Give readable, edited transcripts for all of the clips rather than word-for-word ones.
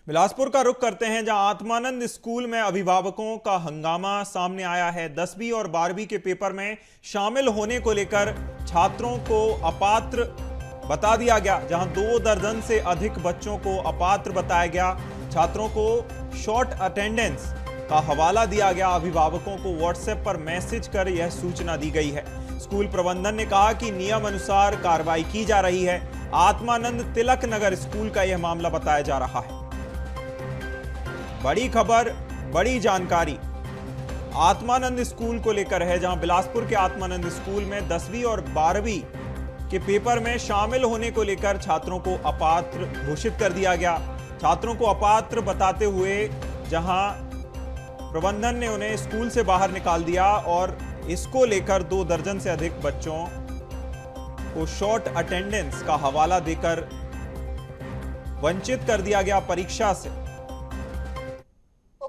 बिलासपुर का रुख करते हैं, जहां आत्मानंद स्कूल में अभिभावकों का हंगामा सामने आया है। 10वीं और 12वीं के पेपर में शामिल होने को लेकर छात्रों को अपात्र बता दिया गया। जहां 2 दर्जन से अधिक बच्चों को अपात्र बताया गया। छात्रों को शॉर्ट अटेंडेंस का हवाला दिया गया। अभिभावकों को व्हाट्सएप पर मैसेज कर यह सूचना दी गई है। स्कूल प्रबंधन ने कहा कि नियम अनुसार कार्रवाई की जा रही है। आत्मानंद तिलक नगर स्कूल का यह मामला बताया जा रहा है। बड़ी खबर, बड़ी जानकारी आत्मानंद स्कूल को लेकर है, जहां बिलासपुर के आत्मानंद स्कूल में 10वीं और 12वीं के पेपर में शामिल होने को लेकर छात्रों को अपात्र घोषित कर दिया गया। छात्रों को अपात्र बताते हुए जहां प्रबंधन ने उन्हें स्कूल से बाहर निकाल दिया और इसको लेकर 2 दर्जन से अधिक बच्चों को शॉर्ट अटेंडेंस का हवाला देकर वंचित कर दिया गया परीक्षा से।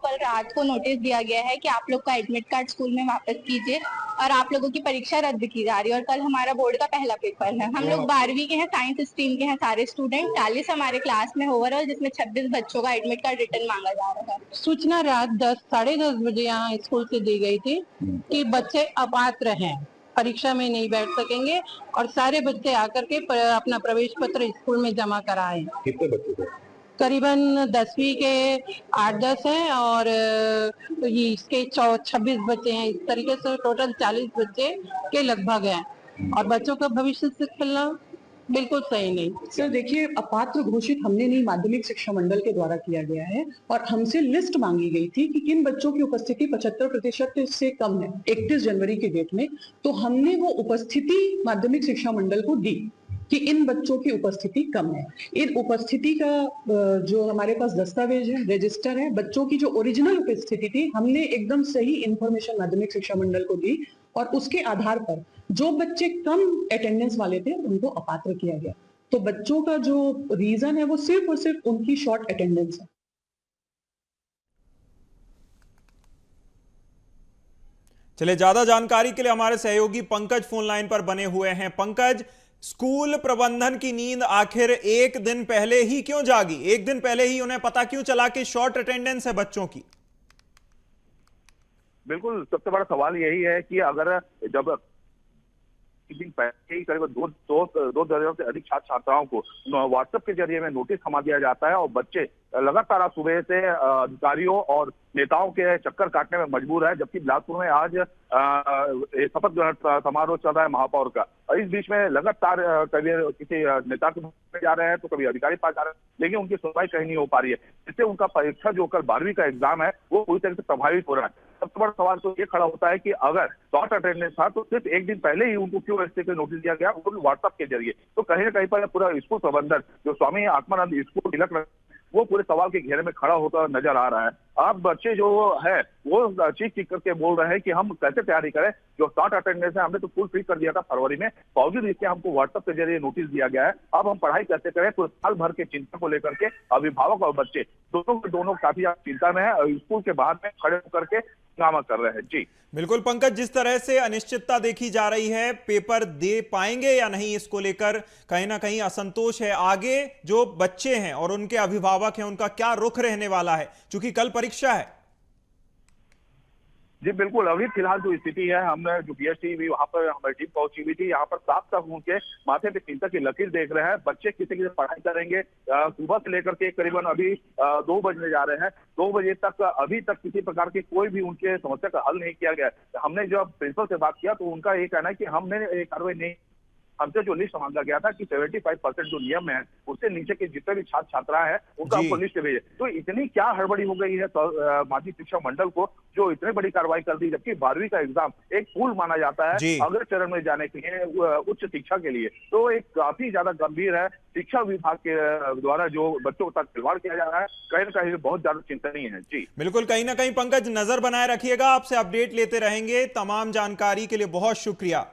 कल रात को नोटिस दिया गया है कि आप लोग का एडमिट कार्ड स्कूल में वापस कीजिए और आप लोगों की परीक्षा रद्द की जा रही है। और कल हमारा बोर्ड का पहला पेपर है। हम लोग 12वीं के हैं, साइंस स्ट्रीम के हैं सारे स्टूडेंट। 40 हमारे क्लास में ओवरऑल, जिसमें 26 बच्चों का एडमिट कार्ड रिटर्न मांगा जा रहा है। सूचना रात 10-10:30 बजे यहाँ स्कूल से दी गई थी कि बच्चे अपात्र हैं, परीक्षा में नहीं बैठ सकेंगे और सारे बच्चे आकर के अपना प्रवेश पत्र स्कूल में जमा कराएं। कितने बच्चे थे? करीबन 10वीं के 8-10 हैं और ये इसके 26 बच्चे हैं। इस तरीके से टोटल 40 बच्चे के लगभग हैं और बच्चों का भविष्य से खेलना बिल्कुल सही नहीं। सर देखिए, अपात्र घोषित हमने नहीं, माध्यमिक शिक्षा मंडल के द्वारा किया गया है और हमसे लिस्ट मांगी गई थी कि किन बच्चों की उपस्थिति 75% से कम है 31 जनवरी के डेट में। तो हमने वो उपस्थिति माध्यमिक शिक्षा मंडल को दी कि इन बच्चों की उपस्थिति कम है। इन उपस्थिति का जो हमारे पास दस्तावेज है, रजिस्टर है, बच्चों की जो ओरिजिनल उपस्थिति थी, हमने एकदम सही इंफॉर्मेशन माध्यमिक शिक्षा मंडल को दी और उसके आधार पर जो बच्चे कम अटेंडेंस वाले थे उनको अपात्र किया गया। तो बच्चों का जो रीजन है वो सिर्फ और सिर्फ उनकी शॉर्ट अटेंडेंस है। चलिए, ज्यादा जानकारी के लिए हमारे सहयोगी पंकज फोन लाइन पर बने हुए हैं। पंकज, स्कूल प्रबंधन की नींद आखिर एक दिन पहले ही क्यों जागी? एक दिन पहले ही उन्हें पता क्यों चला कि शॉर्ट अटेंडेंस है बच्चों की? बिल्कुल, सबसे बड़ा सवाल यही है कि अगर जब दिन पहले ही करीब दो दर्जन से अधिक छात्र छात्राओं को व्हाट्सएप के जरिए में नोटिस थमा दिया जाता है और बच्चे लगातार सुबह से अधिकारियों और नेताओं के चक्कर काटने में मजबूर है, जबकि बिलासपुर में आज शपथ ग्रहण समारोह चल रहा है महापौर का। और इस बीच में लगातार कभी किसी नेता के पास जा रहे हैं तो कभी अधिकारी पास जा रहे हैं, लेकिन उनकी सुनवाई कहीं नहीं हो पा रही है, जिससे उनका परीक्षा जो कल 12वीं का एग्जाम है वो पूरी तरह से प्रभावित हो रहा है। सबसे बड़ा सवाल तो ये खड़ा होता है कि अगर शॉर्ट अटेंडेंस था तो सिर्फ एक दिन पहले ही उनको क्यों ऐसे नोटिस दिया गया, वो भी व्हाट्सएप के जरिए। तो कहीं ना कहीं पर पूरा स्कूल प्रबंधन जो स्वामी आत्मानंद स्कूल तिलक वो पूरे सवाल के घेरे में खड़ा होता नजर आ रहा है। अब बच्चे जो है वो चीख करके बोल रहे हैं कि हम कैसे तैयारी करें, जो शॉर्ट अटेंडेंस है हमने तो फुल फ्री कर दिया था फरवरी में, बावजूद इसके हमको व्हाट्सएप के जरिए नोटिस दिया गया है। अब हम पढ़ाई कैसे करें? तो साल भर के चिंता को लेकर के अभिभावक और बच्चे दोनों काफी चिंता में है और स्कूल के बाहर में खड़े होकर के हंगामा कर रहे हैं। जी बिल्कुल पंकज, जिस तरह से अनिश्चितता देखी जा रही है, पेपर दे पाएंगे या नहीं, इसको लेकर कहीं ना कहीं असंतोष है। आगे जो बच्चे हैं और उनके अभिभावक हैं, उनका क्या रुख रहने वाला है, क्योंकि कल परीक्षा है? जी बिल्कुल, अभी फिलहाल जो स्थिति है, हमने जो पीएचडी भी वहां पर हमारी टीम पहुंची हुई थी, यहाँ पर साफ साफ उनके माथे पे चिंता की लकीर देख रहे हैं। बच्चे किसी किसी पढ़ाई करेंगे सुबह से लेकर के करीबन अभी 2 बजने जा रहे हैं। 2 बजे तक अभी तक किसी प्रकार की कोई भी उनके समस्या का हल नहीं किया गया। हमने जब प्रिंसिपल से बात किया तो उनका ये कहना है कि हमने कार्रवाई नहीं, हमसे जो लिस्ट मांगा गया था कि 75% जो नियम है उससे नीचे के जितने भी छात्र छात्राएं हैं उनका आपको लिस्ट भेजे। तो इतनी क्या हड़बड़ी हो गई है माध्यमिक शिक्षा मंडल को जो इतनी बड़ी कार्रवाई कर दी, जबकि 12वीं का एग्जाम एक पूल माना जाता है अगले चरण में जाने के लिए उच्च शिक्षा के लिए। तो एक काफी ज्यादा गंभीर है। शिक्षा विभाग के द्वारा जो बच्चों के साथ खिलवाड़ किया जा रहा है, कहीं ना कहीं बहुत ज्यादा चिंतनीय है। जी बिल्कुल, कहीं ना कहीं पंकज नजर बनाए रखिएगा, आपसे अपडेट लेते रहेंगे। तमाम जानकारी के लिए बहुत शुक्रिया।